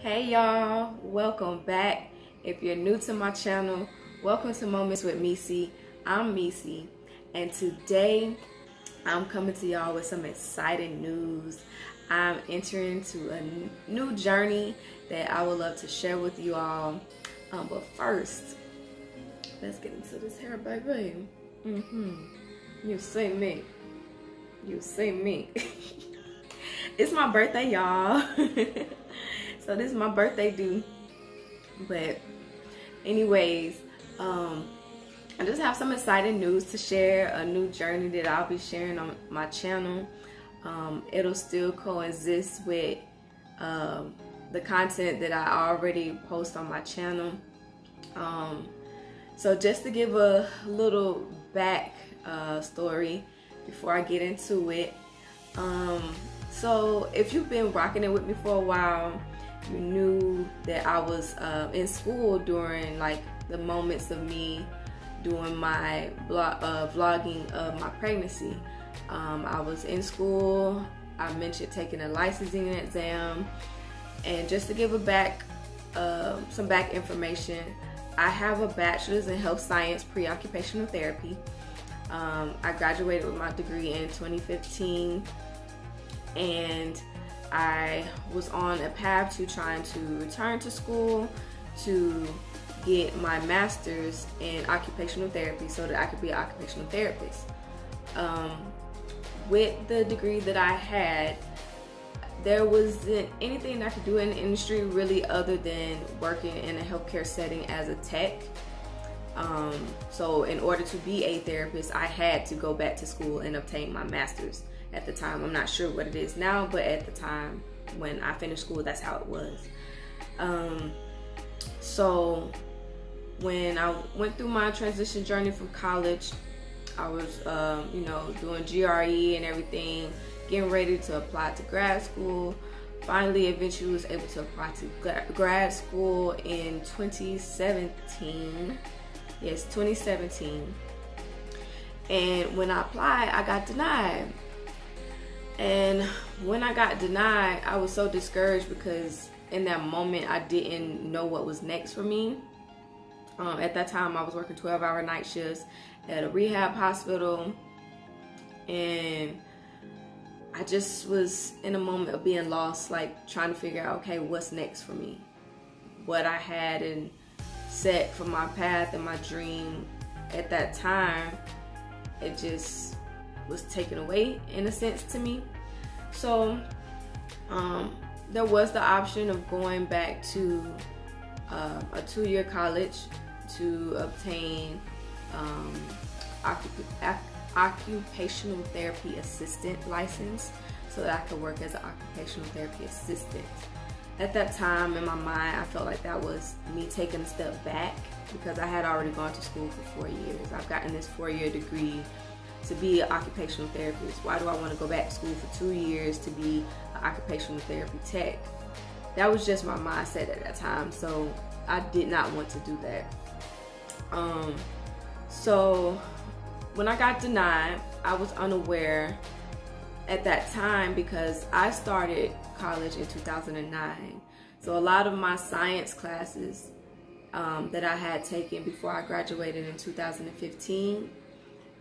Hey y'all, welcome back. If you're new to my channel, welcome to Moments with Meci. I'm Meci, and today I'm coming to y'all with some exciting news. I'm entering into a new journey that I would love to share with you all. But first, let's get into this hair, baby. You see me. You see me. It's my birthday, y'all. So this is my birthday due. But anyways, I just have some exciting news to share, a new journey that I'll be sharing on my channel. It'll still coexist with the content that I already post on my channel. So just to give a little back story before I get into it. So if you've been rocking it with me for a while, you knew that I was in school during like the moments of me doing my vlogging of my pregnancy. I was in school. I mentioned taking a licensing exam, and just to give some back information, I have a bachelor's in health science pre-occupational therapy. I graduated with my degree in 2015, and I was on a path to trying to return to school to get my master's in occupational therapy so that I could be an occupational therapist. With the degree that I had, there wasn't anything I could do in the industry really other than working in a healthcare setting as a tech. So in order to be a therapist, I had to go back to school and obtain my master's. At the time, I'm not sure what it is now, but at the time when I finished school, that's how it was. So when I went through my transition journey from college, I was, doing GRE and everything, getting ready to apply to grad school. Finally, eventually was able to apply to grad school in 2017. Yes, 2017. And when I applied, I got denied. And when I got denied, I was so discouraged because in that moment, I didn't know what was next for me. At that time, I was working 12-hour night shifts at a rehab hospital. And I just was in a moment of being lost, like trying to figure out, okay, what's next for me? What I had and set for my path and my dream at that time, it just was taken away in a sense to me. So there was the option of going back to a 2-year college to obtain occupational therapy assistant license so that I could work as an occupational therapy assistant. At that time in my mind, I felt like that was me taking a step back because I had already gone to school for 4 years. I've gotten this 4-year degree to be an occupational therapist. Why do I want to go back to school for 2 years to be an occupational therapy tech? That was just my mindset at that time, so I did not want to do that. So when I got denied, I was unaware at that time because I started college in 2009. So a lot of my science classes that I had taken before I graduated in 2015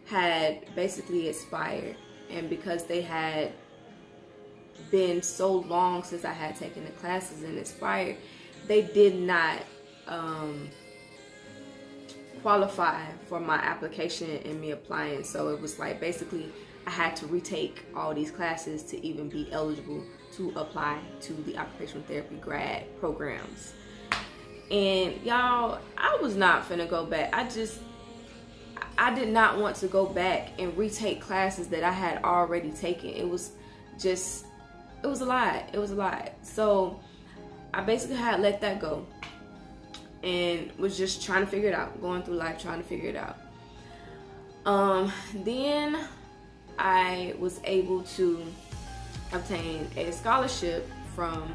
had basically expired, and because they had been so long since I had taken the classes and expired, they did not qualify for my application and me applying. So it was like basically I had to retake all these classes to even be eligible to apply to the occupational therapy grad programs. And y'all, I was not finna go back. I did not want to go back and retake classes that I had already taken. It was a lot. It was a lot. So I basically had let that go and was just trying to figure it out, going through life trying to figure it out. Then I was able to obtain a scholarship from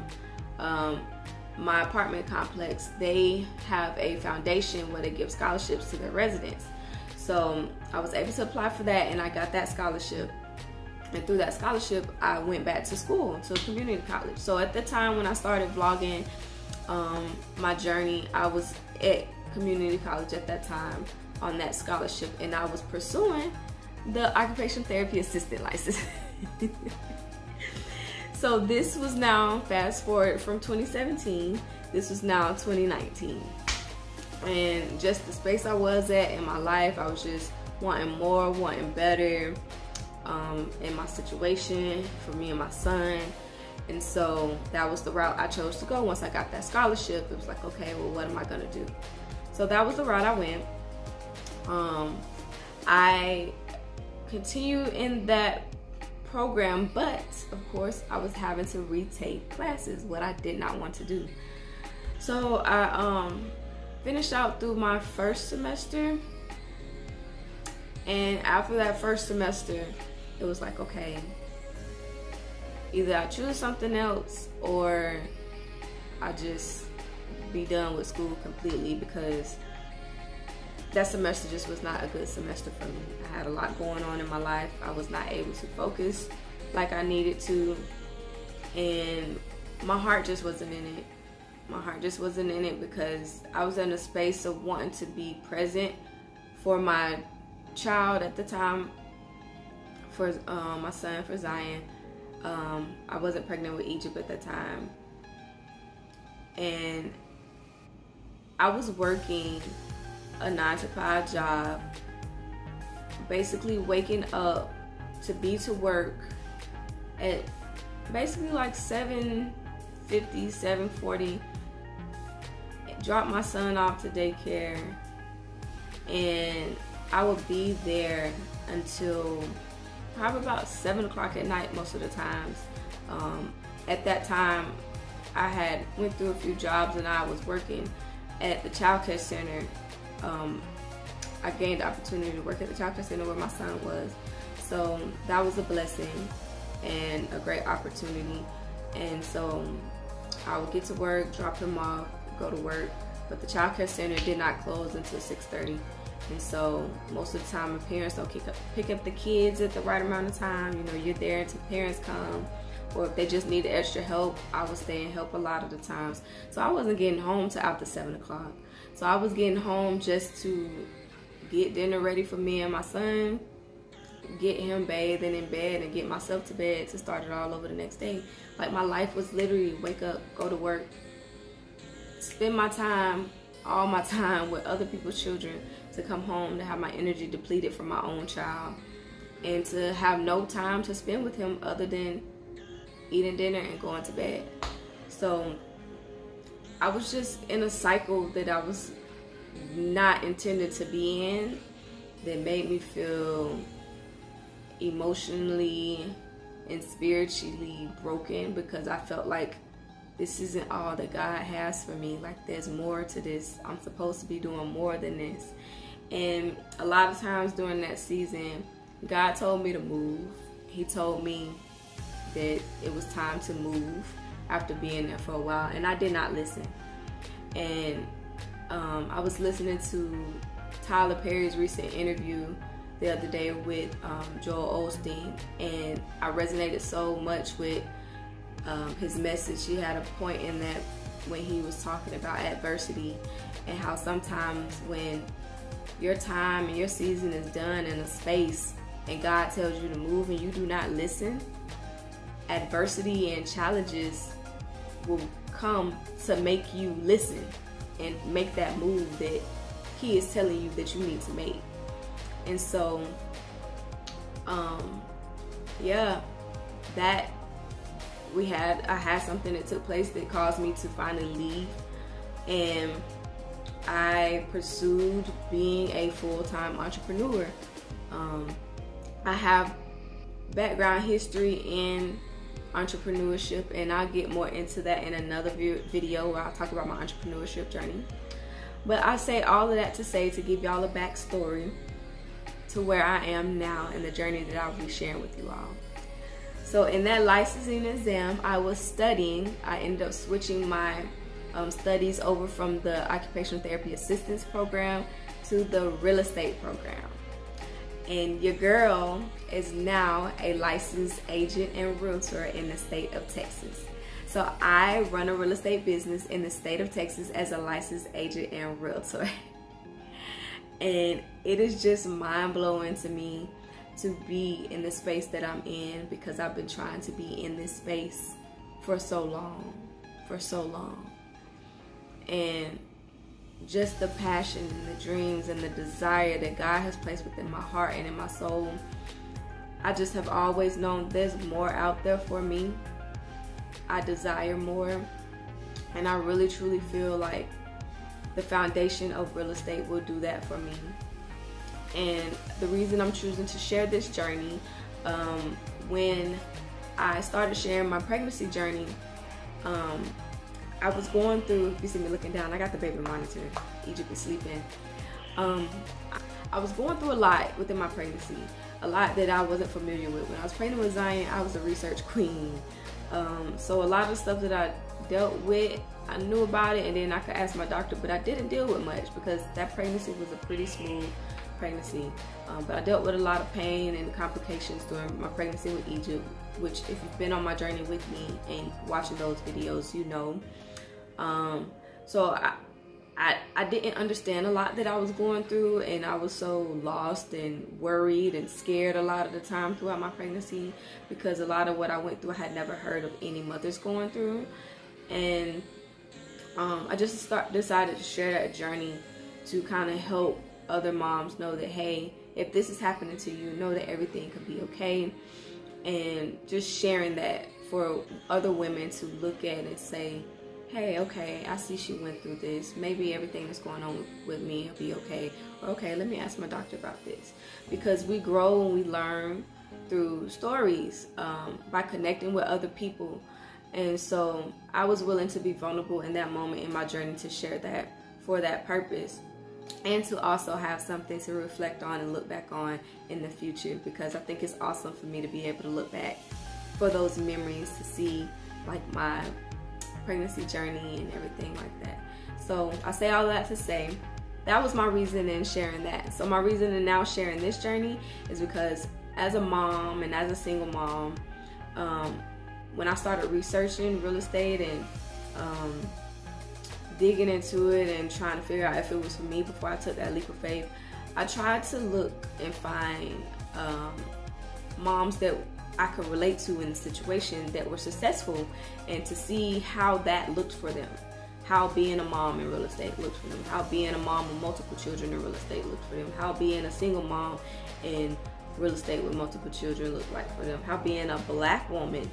my apartment complex. They have a foundation where they give scholarships to their residents. So I was able to apply for that, and I got that scholarship. And through that scholarship, I went back to school, to community college. So at the time when I started vlogging my journey, I was at community college at that time on that scholarship, and I was pursuing the occupational therapy assistant license. So this was now, fast forward from 2017, this was now 2019. And just the space I was at in my life, I was just wanting more, wanting better in my situation for me and my son. And so that was the route I chose to go. Once I got that scholarship, it was like, okay, well, what am I gonna do? So that was the route I went. I continued in that program, but of course I was having to retake classes, what I did not want to do. So I finished out through my first semester, and after that first semester, it was like, okay, either I choose something else or I just be done with school completely, because that semester just was not a good semester for me. I had a lot going on in my life. I was not able to focus like I needed to, and my heart just wasn't in it. My heart just wasn't in it because I was in a space of wanting to be present for my child at the time, for my son, for Zion. I wasn't pregnant with Egypt at the time, and I was working a 9-to-5 job, basically waking up to be to work at basically like 7:50, 7:40, drop my son off to daycare, and I would be there until probably about 7 o'clock at night most of the times. At that time, I had went through a few jobs, and I was working at the child care center. I gained the opportunity to work at the child care center where my son was, so that was a blessing and a great opportunity. And so I would get to work, drop him off, go to work, but the child care center did not close until 6:30. And so most of the time, my parents don't pick up the kids at the right amount of time. You know, you're there until parents come, or if they just need extra help, I would stay and help a lot of the times. So I wasn't getting home till after 7 o'clock. So I was getting home just to get dinner ready for me and my son, get him bathed and in bed, and get myself to bed to start it all over the next day. Like, my life was literally wake up, go to work, spend my time, all my time with other people's children, to come home to have my energy depleted from my own child, and to have no time to spend with him other than eating dinner and going to bed. So I was just in a cycle that I was not intended to be in, that made me feel emotionally and spiritually broken, because I felt like this isn't all that God has for me. Like, there's more to this. I'm supposed to be doing more than this. And a lot of times during that season, God told me to move. He told me that it was time to move after being there for a while, and I did not listen. And I was listening to Tyler Perry's recent interview the other day with Joel Osteen, and I resonated so much with his message. He had a point in that when he was talking about adversity, and how sometimes when your time and your season is done in a space and God tells you to move and you do not listen, adversity and challenges will come to make you listen and make that move that He is telling you that you need to make. And so yeah, that I had something that took place that caused me to finally leave, and I pursued being a full-time entrepreneur. I have background history in entrepreneurship, and I'll get more into that in another video where I'll talk about my entrepreneurship journey. But I say all of that to say, to give y'all a backstory to where I am now and the journey that I'll be sharing with you all. So in that licensing exam, I was studying. I ended up switching my studies over from the occupational therapy assistance program to the real estate program. And your girl is now a licensed agent and realtor in the state of Texas. So I run a real estate business in the state of Texas as a licensed agent and realtor. And it is just mind-blowing to me to be in the space that I'm in, because I've been trying to be in this space for so long. And just the passion and the dreams and the desire that God has placed within my heart and in my soul, I just have always known there's more out there for me. I desire more, and I really truly feel like the foundation of real estate will do that for me. And the reason I'm choosing to share this journey, when I started sharing my pregnancy journey, I was going through, if you see me looking down, I got the baby monitor, Egypt is sleeping. I was going through a lot within my pregnancy, a lot that I wasn't familiar with. When I was pregnant with Zion, I was a research queen. So a lot of stuff that I dealt with, I knew about it, and then I could ask my doctor, but I didn't deal with much because that pregnancy was a pretty smooth pregnancy. But I dealt with a lot of pain and complications during my pregnancy with Egypt, which if you've been on my journey with me and watching those videos, you know. So I didn't understand a lot that I was going through, and I was so lost and worried and scared a lot of the time throughout my pregnancy, because a lot of what I went through I had never heard of any mothers going through. And I just decided to share that journey to kind of help other moms know that, hey, if this is happening to you, know that everything could be okay. And just sharing that for other women to look at and say, hey, okay, I see she went through this. Maybe everything that's going on with me will be okay. Or, okay, let me ask my doctor about this. Because we grow and we learn through stories, by connecting with other people. And so I was willing to be vulnerable in that moment in my journey to share that for that purpose, and to also have something to reflect on and look back on in the future, because I think it's awesome for me to be able to look back for those memories, to see like my pregnancy journey and everything like that. So I say all that to say that was my reason in sharing that. So my reason in now sharing this journey is because as a mom and as a single mom, when I started researching real estate and digging into it and trying to figure out if it was for me before I took that leap of faith, I tried to look and find moms that I could relate to in the situation that were successful, and to see how that looked for them, how being a mom in real estate looked for them, how being a mom with multiple children in real estate looked for them, how being a single mom in real estate with multiple children looked like for them, how being a black woman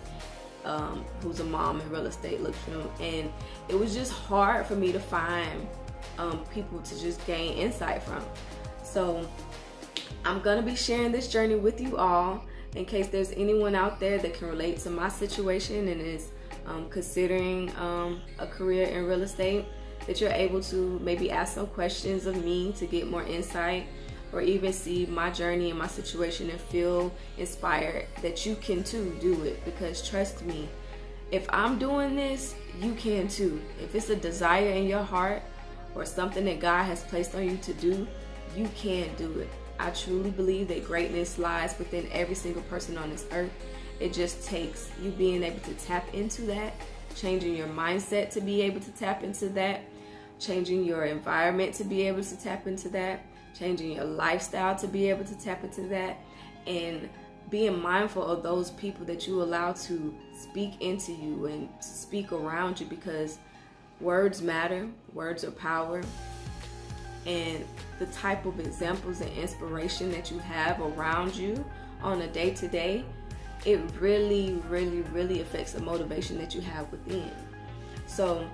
who's a mom in real estate looked for them. And it was just hard for me to find people to just gain insight from. So I'm gonna be sharing this journey with you all, in case there's anyone out there that can relate to my situation and is considering a career in real estate, that you're able to maybe ask some questions of me to get more insight, or even see my journey and my situation and feel inspired that you can too do it. Because trust me, if I'm doing this, you can too. If it's a desire in your heart or something that God has placed on you to do, you can do it. I truly believe that greatness lies within every single person on this earth. It just takes you being able to tap into that, changing your mindset to be able to tap into that, changing your environment to be able to tap into that, changing your lifestyle to be able to tap into that, and being mindful of those people that you allow to speak into you and speak around you, because words matter, words are power. And the type of examples and inspiration that you have around you on a day-to-day, it really, really, really affects the motivation that you have within. So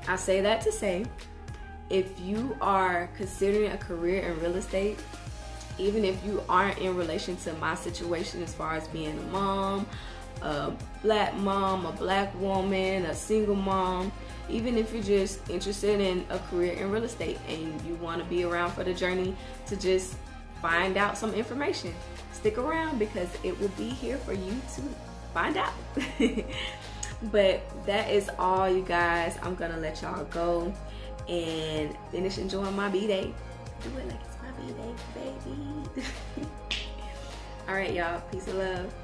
I say that to say, if you are considering a career in real estate, even if you aren't in relation to my situation as far as being a mom, a black woman, a single mom, even if you're just interested in a career in real estate and you want to be around for the journey to just find out some information, stick around, because it will be here for you to find out. But that is all, you guys. I'm gonna let y'all go and finish enjoying my B-Day. Do it like it's my B-Day, baby. All right, y'all. Peace and love.